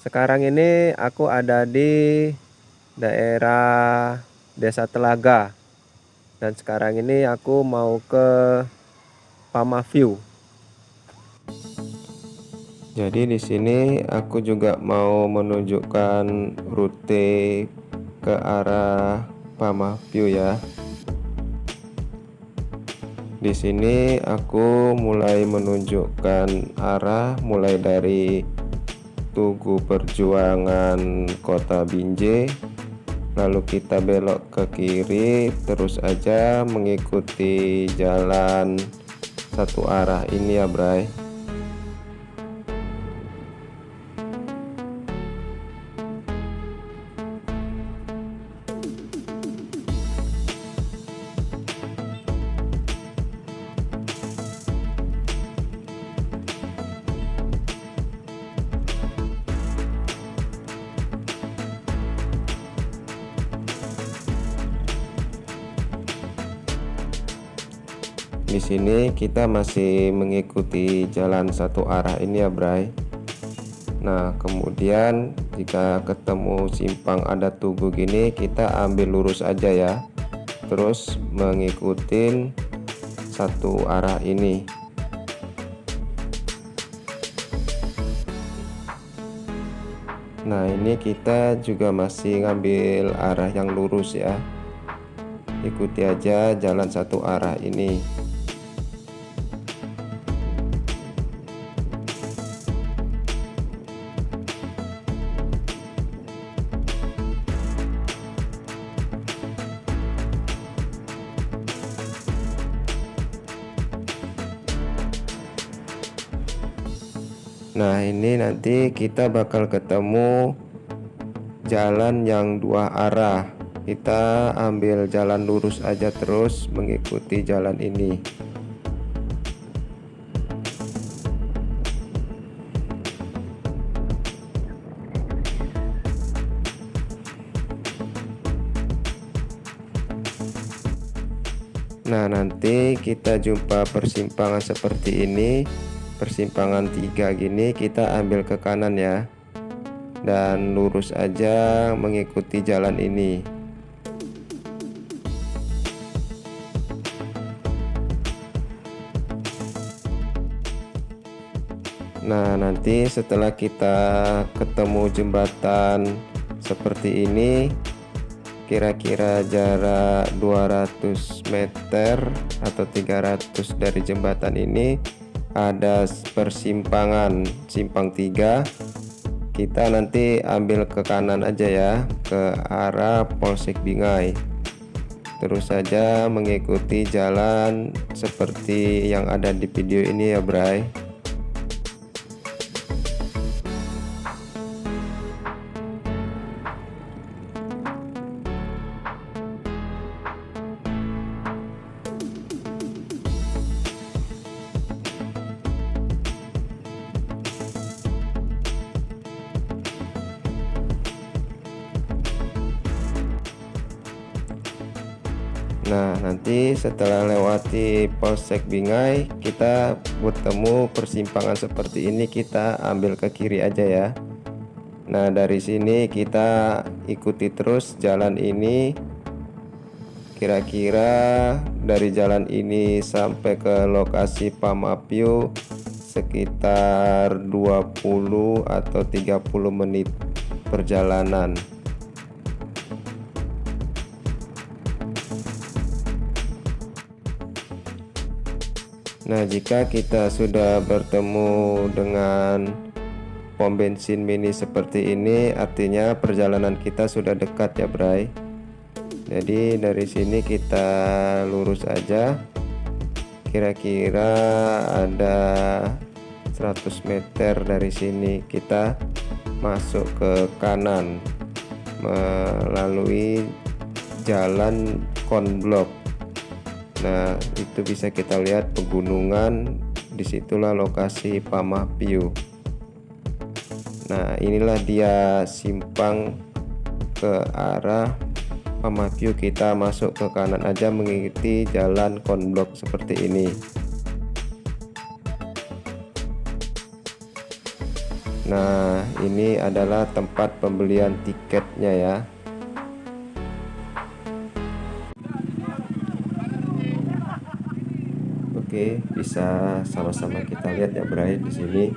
Sekarang ini aku ada di daerah Desa Telaga dan sekarang ini aku mau ke Pamaview. Jadi di sini aku juga mau menunjukkan rute ke arah Pamaview ya. Di sini aku mulai menunjukkan arah mulai dari Tugu Perjuangan Kota Binjai, lalu kita belok ke kiri terus aja mengikuti jalan satu arah ini ya Bray. Di sini kita masih mengikuti jalan satu arah ini ya Bray. Nah kemudian jika ketemu simpang ada tugu gini, kita ambil lurus aja ya, terus mengikuti satu arah ini. Nah ini kita juga masih ngambil arah yang lurus ya, ikuti aja jalan satu arah ini. Nah ini nanti kita bakal ketemu jalan yang dua arah. Kita ambil jalan lurus aja terus mengikuti jalan ini. Nah nanti kita jumpa persimpangan seperti ini, persimpangan 3 gini, kita ambil ke kanan ya, dan lurus aja mengikuti jalan ini. Nah nanti setelah kita ketemu jembatan seperti ini, kira-kira jarak 200 meter atau 300 dari jembatan ini ada persimpangan, simpang 3. Kita nanti ambil ke kanan aja ya, ke arah Polsek Bingai. Terus saja mengikuti jalan seperti yang ada di video ini ya Bray. Nah nanti setelah lewati Polsek Bingai, kita bertemu persimpangan seperti ini, kita ambil ke kiri aja ya. Nah dari sini kita ikuti terus jalan ini, kira-kira dari jalan ini sampai ke lokasi Pamaview sekitar 20 atau 30 menit perjalanan. Nah jika kita sudah bertemu dengan pom bensin mini seperti ini, artinya perjalanan kita sudah dekat ya Bray. Jadi dari sini kita lurus aja, kira-kira ada 100 meter dari sini kita masuk ke kanan melalui jalan konblok. Nah itu bisa kita lihat pegunungan, disitulah lokasi Pamaview. Nah inilah dia simpang ke arah Pamaview. Kita masuk ke kanan aja mengikuti jalan konblok seperti ini. Nah, ini adalah tempat pembelian tiketnya ya. Oke, bisa sama-sama kita lihat ya, Bray. Di sini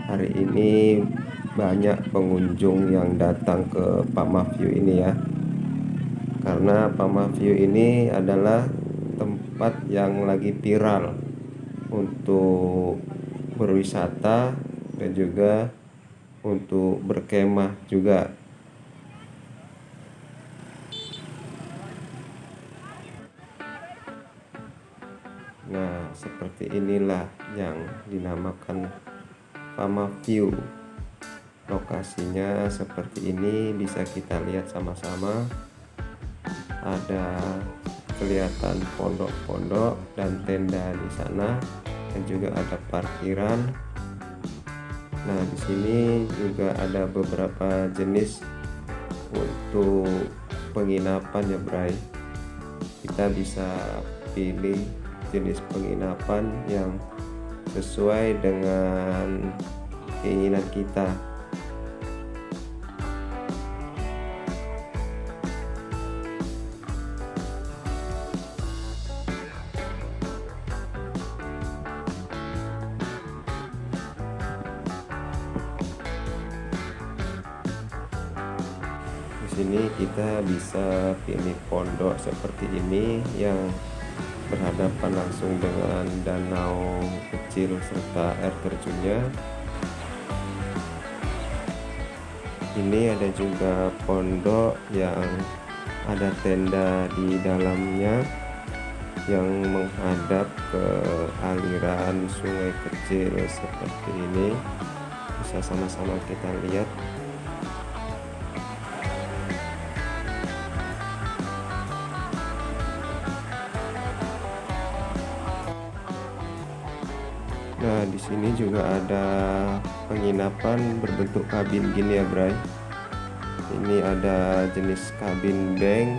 hari ini banyak pengunjung yang datang ke Pamah View ini ya. Karena Pamah View ini adalah tempat yang lagi viral untuk berwisata dan juga untuk berkemah juga. Nah, seperti inilah yang dinamakan Pamah View. Lokasinya seperti ini, bisa kita lihat sama-sama. Ada kelihatan pondok-pondok dan tenda di sana, dan juga ada parkiran. Nah, di sini juga ada beberapa jenis untuk penginapan ya, Bray. Kita bisa pilih jenis penginapan yang sesuai dengan keinginan kita. Di sini kita bisa pilih pondok seperti ini yang berhadapan langsung dengan danau kecil serta air terjunnya. Ini ada juga pondok yang ada tenda di dalamnya yang menghadap ke aliran sungai kecil seperti ini. Bisa sama-sama kita lihat. Nah, di sini juga ada penginapan berbentuk kabin gini ya, Bray. Ini ada jenis kabin bank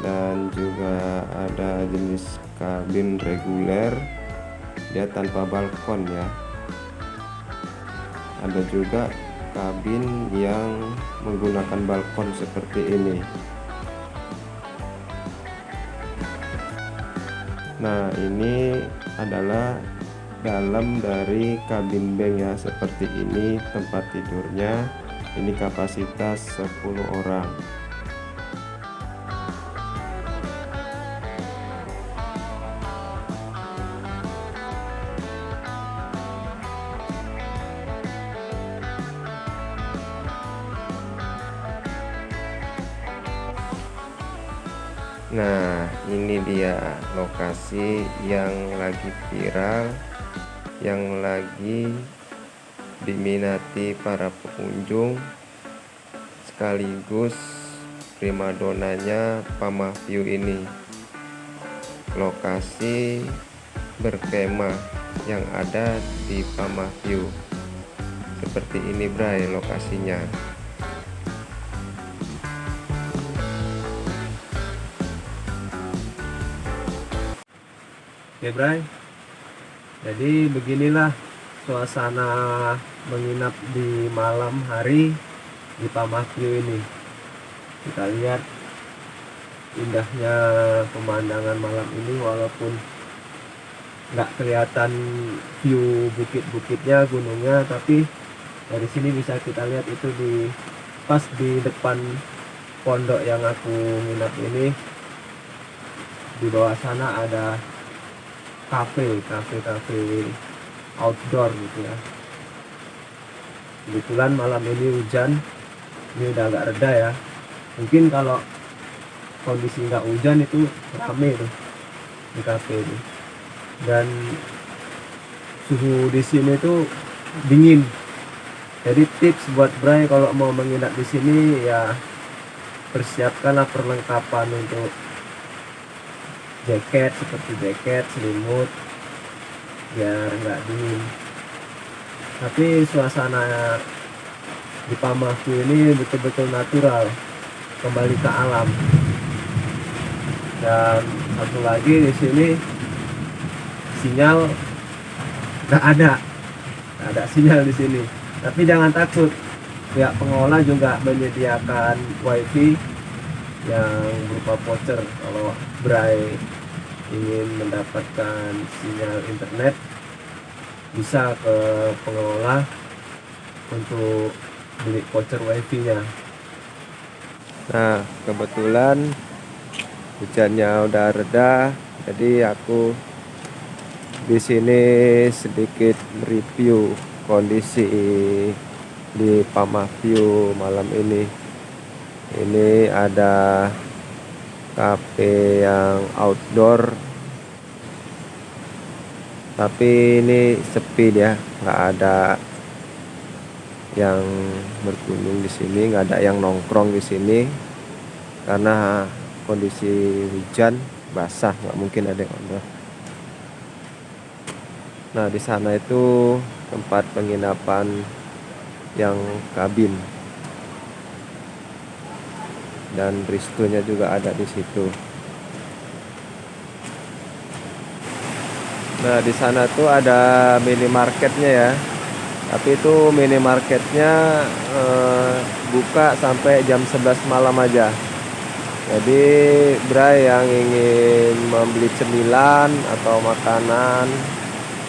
dan juga ada jenis kabin reguler. Dia tanpa balkon ya. Ada juga kabin yang menggunakan balkon seperti ini. Nah, ini adalah dalam dari kabin bank ya, seperti ini tempat tidurnya. Ini kapasitas 10 orang. Nah, ini dia lokasi yang lagi viral, yang lagi diminati para pengunjung, sekaligus primadonanya Pamah View ini. Lokasi berkemah yang ada di Pamah View. Seperti ini, Bray, lokasinya. Oke, Bray, jadi beginilah suasana menginap di malam hari di Pamah View ini. Kita lihat indahnya pemandangan malam ini, walaupun nggak kelihatan view bukit-bukitnya, gunungnya, tapi dari sini bisa kita lihat itu pas di depan pondok yang aku nginap ini. Di bawah sana ada kafe outdoor gitu ya. Kebetulan malam ini hujan, ini udah agak reda ya. Mungkin kalau kondisi nggak hujan itu rame tuh di kafe ini. Dan suhu di sini tuh dingin. Jadi tips buat Bray kalau mau menginap di sini ya, persiapkanlah perlengkapan untuk jaket, seperti jaket, selimut, biar nggak dingin. Tapi suasana di Pamah View ini betul-betul natural, kembali ke alam. Dan satu lagi, di sini sinyal nggak ada sinyal di sini. Tapi jangan takut, pihak pengelola juga menyediakan wifi yang berupa voucher. Kalau Bray ingin mendapatkan sinyal internet, bisa ke pengelola untuk beli voucher wifi-nya. Nah, kebetulan hujannya udah reda, jadi aku di sini sedikit review kondisi di Pamaview malam ini. Ini ada cafe yang outdoor, tapi ini sepi ya, nggak ada yang berkunjung di sini, nggak ada yang nongkrong di sini karena kondisi hujan basah, nggak mungkin ada yang outdoor. Nah, di sana itu tempat penginapan yang kabin, dan restonya juga ada di situ. Nah, di sana tuh ada minimarketnya ya. Tapi itu minimarketnya buka sampai jam 11 malam aja. Jadi Bray yang ingin membeli cemilan atau makanan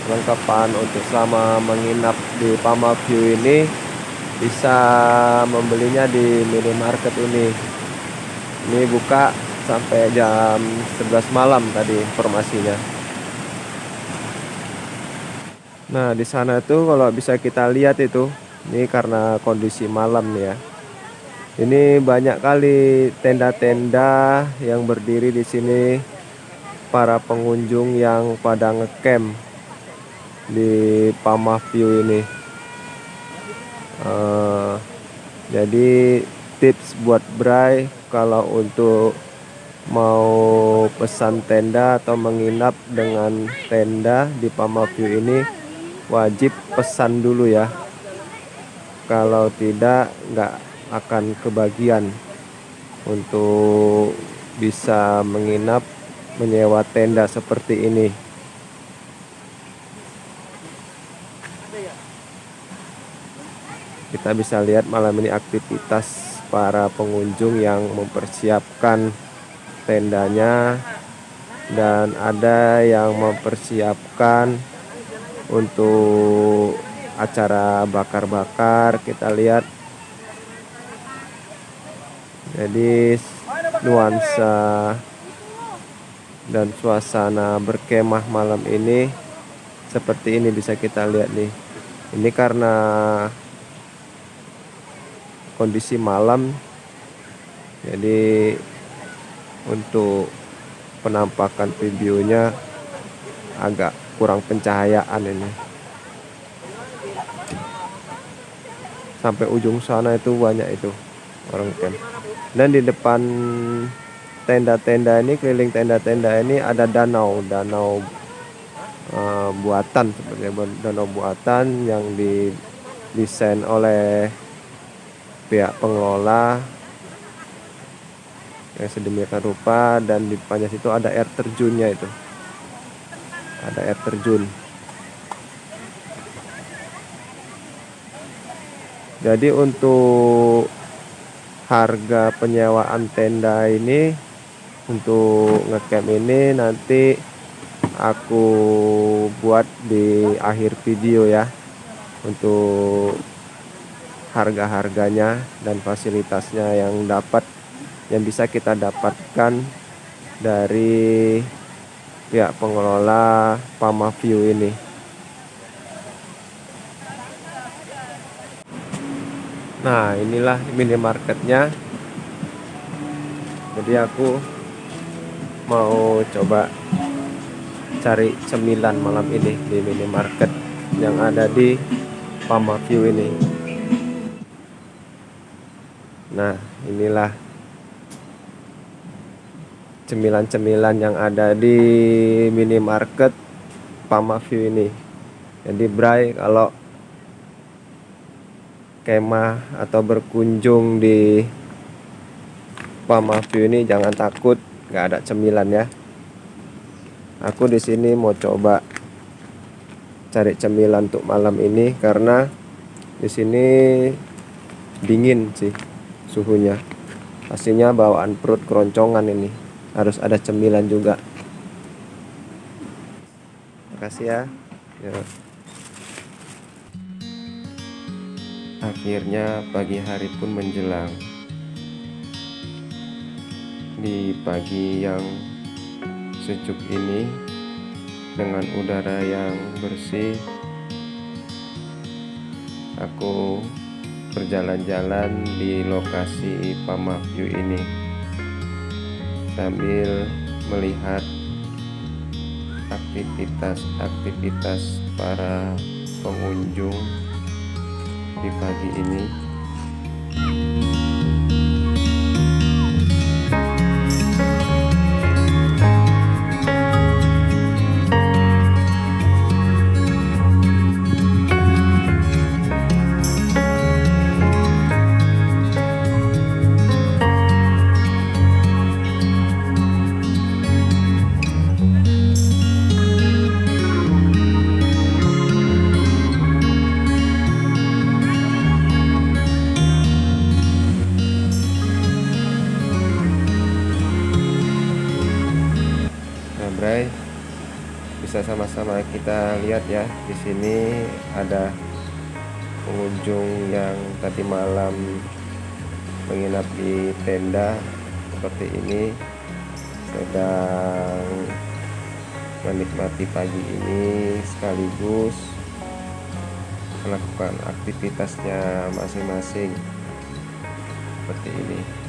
kelengkapan untuk selama menginap di Pamaview ini bisa membelinya di minimarket ini. Ini buka sampai jam 11 malam tadi informasinya. Nah, di sana tuh kalau bisa kita lihat itu, ini karena kondisi malam ya. Ini banyak kali tenda-tenda yang berdiri di sini, para pengunjung yang pada ngecamp di Pamaview ini. Jadi tips buat Bray kalau untuk mau pesan tenda atau menginap dengan tenda di Pamaview ini, wajib pesan dulu ya. Kalau tidak, nggak akan kebagian untuk bisa menginap menyewa tenda seperti ini. Kita bisa lihat malam ini aktivitas para pengunjung yang mempersiapkan tendanya, dan ada yang mempersiapkan untuk acara bakar-bakar. Kita lihat, jadi nuansa dan suasana berkemah malam ini seperti ini bisa kita lihat nih. Ini karena kondisi malam, jadi untuk penampakan videonya agak kurang pencahayaan ini. Sampai ujung sana itu banyak itu orang camp. Dan di depan tenda-tenda ini, keliling tenda-tenda ini ada danau buatan, seperti danau buatan yang didesain oleh pihak pengelola yang sedemikian rupa, dan di depannya situ ada air terjunnya itu. Ada air terjun. Jadi untuk harga penyewaan tenda ini, untuk ngecamp ini nanti aku buat di akhir video ya, untuk harga-harganya dan fasilitasnya yang bisa kita dapatkan dari pihak pengelola Pamaview ini. Nah, inilah minimarketnya. Jadi aku mau coba cari cemilan malam ini di minimarket yang ada di Pamaview ini. Nah, inilah cemilan-cemilan yang ada di minimarket Pamaview ini. Jadi Bray kalau kemah atau berkunjung di Pamaview ini jangan takut nggak ada cemilan ya. Aku di sini mau coba cari cemilan untuk malam ini karena Di sini dingin sih suhunya. Pastinya bawaan perut keroncongan ini. Harus ada cemilan juga. Makasih ya. Ya. Akhirnya pagi hari pun menjelang. Di pagi yang sejuk ini dengan udara yang bersih, aku berjalan-jalan di lokasi Pamahview ini sambil melihat aktivitas para pengunjung di pagi ini. Bray, bisa sama-sama kita lihat ya, di sini ada pengunjung yang tadi malam menginap di tenda seperti ini, sedang menikmati pagi ini sekaligus melakukan aktivitasnya masing-masing seperti ini.